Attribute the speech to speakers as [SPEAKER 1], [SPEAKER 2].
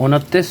[SPEAKER 1] 29